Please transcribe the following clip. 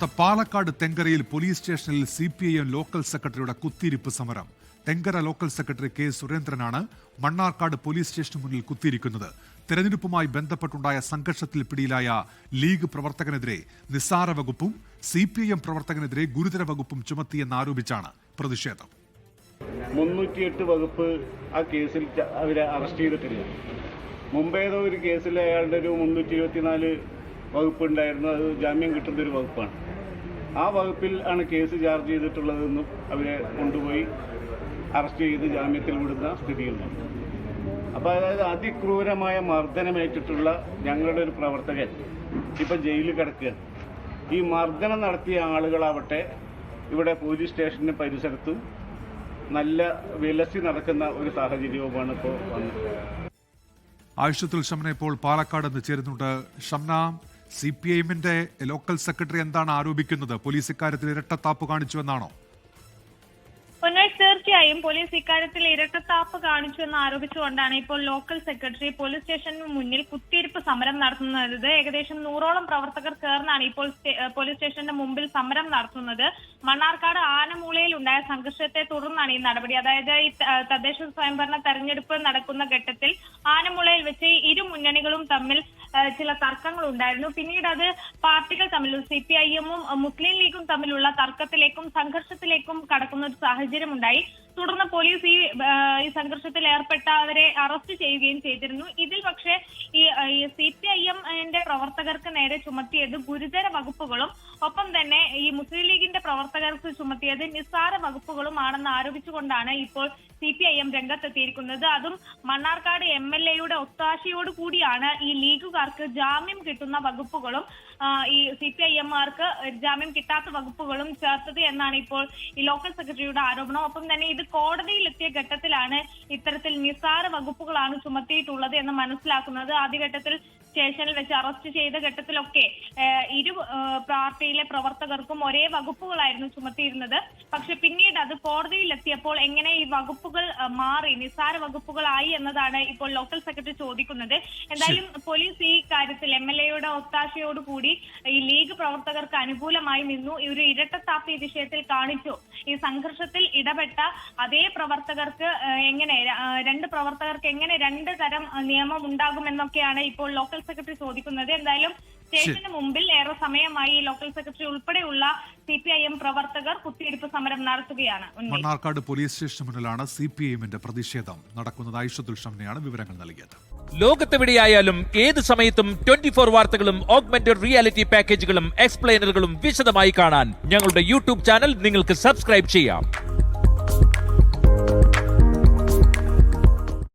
പാലക്കാട് തെങ്കരയിൽ പോലീസ് സ്റ്റേഷനിൽ CPIM local സെക്രട്ടറിയുടെ കുത്തിയിരിപ്പ് സമരം. തെങ്കര ലോക്കൽ സെക്രട്ടറി കെ സുരേന്ദ്രനാണ് മണ്ണാർക്കാട് പോലീസ് സ്റ്റേഷന് മുന്നിൽ കുത്തിയിരിക്കുന്നത്. തെരഞ്ഞെടുപ്പുമായി ബന്ധപ്പെട്ടുണ്ടായ സംഘർഷത്തിൽ പിടിയിലായ ലീഗ് പ്രവർത്തകനെതിരെ നിസ്സാര വകുപ്പും CPIM പ്രവർത്തകനെതിരെ ഗുരുതര വകുപ്പും ചുമത്തിയെന്നാരോപിച്ചാണ് പ്രതിഷേധം. 308 വകുപ്പ് ആ കേസിൽ അവരെ അറസ്റ്റ് ചെയ്തിട്ടില്ല. മുമ്പേതോ ഒരു കേസിൽ അയാളുടെ ഒരു 324 വകുപ്പ് ഉണ്ടായിരുന്നു. അത് ജാമ്യം കിട്ടുന്ന ഒരു വകുപ്പാണ്. ആ വകുപ്പിൽ ആണ് കേസ് ചാർജ് ചെയ്തിട്ടുള്ളതെന്നും അവരെ കൊണ്ടുപോയി അറസ്റ്റ് ചെയ്ത് ജാമ്യത്തിൽ വിടുന്ന സ്ഥിതിയുണ്ട്. അപ്പോൾ അതായത് അതിക്രൂരമായ മർദ്ദനമേറ്റിട്ടുള്ള ഞങ്ങളുടെ ഒരു പ്രവർത്തകൻ ഇപ്പം ജയിലിൽ കിടക്കുകയാണ്. ഈ മർദ്ദനം നടത്തിയ ആളുകളാവട്ടെ ഇവിടെ പോലീസ് സ്റ്റേഷന് പരിസരത്തും നല്ല വിലസി നടക്കുന്ന ഒരു സാഹചര്യവുമാണ് ഇപ്പോൾ വന്നത്. ആയിഷത്തുൽ ഷംന ഇപ്പോൾ പാലക്കാട് നിന്ന് ചേരുന്നുണ്ട്. ഷംന, CPIMന്റെ ലോക്കൽ സെക്രട്ടറി എന്താണ് ആരോപിക്കുന്നത്? പോലീസ് ഇക്കാര്യത്തിൽ ഇരട്ടത്താപ്പ് കാണിച്ചുവെന്നാണോ? തീർച്ചയായും പോലീസ് ഇക്കാര്യത്തിൽ ഇരട്ടത്താപ്പ് കാണിച്ചു എന്ന് ആരോപിച്ചുകൊണ്ടാണ് ഇപ്പോൾ ലോക്കൽ സെക്രട്ടറി പോലീസ് സ്റ്റേഷന് മുന്നിൽ കുത്തിയിരിപ്പ് സമരം നടത്തുന്നത്. ഏകദേശം 100ഓളം പ്രവർത്തകർ ചേർന്നാണ് ഇപ്പോൾ പോലീസ് സ്റ്റേഷന്റെ മുമ്പിൽ സമരം നടത്തുന്നത്. മണ്ണാർക്കാട് ആനമൂളയിൽ ഉണ്ടായ സംഘർഷത്തെ തുടർന്നാണ് ഈ നടപടി. അതായത് ഈ തദ്ദേശ സ്വയംഭരണ തെരഞ്ഞെടുപ്പ് നടക്കുന്ന ഘട്ടത്തിൽ ആനമൂളയിൽ വെച്ച് ഇരു മുന്നണികളും തമ്മിൽ ചില തർക്കങ്ങൾ ഉണ്ടായിരുന്നു. പിന്നീട് അത് പാർട്ടികൾ തമ്മിൽ CPIMഉം മുസ്ലിം ലീഗും തമ്മിലുള്ള തർക്കത്തിലേക്കും സംഘർഷത്തിലേക്കും കടക്കുന്ന ഒരു സാഹചര്യം ഉണ്ടായി. തുടർന്ന് പോലീസ് ഈ സംഘർഷത്തിൽ ഏർപ്പെട്ടവരെ അറസ്റ്റ് ചെയ്യുകയും ചെയ്തിരുന്നു. ഇതിൽ പക്ഷേ ഈ CPIMന്റെ പ്രവർത്തകർക്ക് നേരെ ചുമത്തിയത് ഗുരുതര വകുപ്പുകളും ഒപ്പം തന്നെ ഈ മുസ്ലിം ലീഗിന്റെ പ്രവർത്തകർക്ക് ചുമത്തിയത് നിസ്സാര വകുപ്പുകളുമാണെന്ന് ആരോപിച്ചുകൊണ്ടാണ് ഇപ്പോൾ CPIM രംഗത്തെത്തിയിരിക്കുന്നത്. അതും മണ്ണാർക്കാട് MLAയുടെ ഒത്താശയോട് കൂടിയാണ് ഈ ലീഗുകാർക്ക് ജാമ്യം കിട്ടുന്ന വകുപ്പുകളും ഈ CPIMമാർക്ക് ജാമ്യം കിട്ടാത്ത വകുപ്പുകളും ചേർത്തത് എന്നാണ് ഇപ്പോൾ ഈ ലോക്കൽ സെക്രട്ടറിയുടെ ആരോപണം. ഒപ്പം തന്നെ ഇത് കോടതിയിലെത്തിയ ഘട്ടത്തിലാണ് ഇത്തരത്തിൽ നിസ്സാര വകുപ്പുകളാണ് ചുമത്തിയിട്ടുള്ളത് എന്ന് മനസ്സിലാക്കുന്നത്. ആദ്യഘട്ടത്തിൽ സ്റ്റേഷനിൽ വെച്ച് അറസ്റ്റ് ചെയ്ത ഘട്ടത്തിലൊക്കെ ഇരു പാർട്ടിയിലെ പ്രവർത്തകർക്കും ഒരേ വകുപ്പുകളായിരുന്നു ചുമത്തിയിരുന്നത്. പക്ഷെ പിന്നീട് അത് കോടതിയിലെത്തിയപ്പോൾ എങ്ങനെ ഈ വകുപ്പുകൾ മാറി നിസ്സാര വകുപ്പുകളായി എന്നതാണ് ഇപ്പോൾ ലോക്കൽ സെക്രട്ടറി ചോദിക്കുന്നത്. എന്തായാലും പോലീസ് ഈ കാര്യത്തിൽ MLAയുടെ ഒത്താശയോടുകൂടി ഈ ലീഗ് പ്രവർത്തകർക്ക് അനുകൂലമായി നിന്നു. ഈ ഒരു ഇരട്ടത്താപ്പ് ഈ വിഷയത്തിൽ കാണിച്ചു. ഈ സംഘർഷത്തിൽ ഇടപെട്ട അതേ പ്രവർത്തകർക്ക് എങ്ങനെ രണ്ട് പ്രവർത്തകർക്ക് എങ്ങനെ രണ്ട് തരം നിയമം ഉണ്ടാകുമെന്നൊക്കെയാണ് ഇപ്പോൾ ലോക്കൽ സെക്രട്ടറി ചോദിക്കുന്നത്. എന്തായാലും സ്റ്റേഷന് മുമ്പിൽ ഏറെ സമയമായി ലോക്കൽ സെക്രട്ടറി ഉൾപ്പെടെയുള്ള CPIM പ്രവർത്തകർ കുത്തിയിരിപ്പ് സമരം നടത്തുകയാണ്. മണ്ണാർക്കാട് പോലീസ് സ്റ്റേഷന് മുന്നിലാണ് CPIMന്റെ പ്രതിഷേധം നടക്കുന്നത്. ആയിഷത്തുൽ ഷംനയാണ് വിവരങ്ങൾ നൽകിയത്. ലോകത്തെവിടെയായാലും ഏത് സമയത്തും 24 വാർത്തകളും ഓഗ്മെന്റഡ് റിയാലിറ്റി പാക്കേജുകളും എക്സ്പ്ലെയിനറുകളും വിശദമായി കാണാൻ ഞങ്ങളുടെ YouTube ചാനൽ നിങ്ങൾക്ക് സബ്സ്ക്രൈബ് ചെയ്യാം.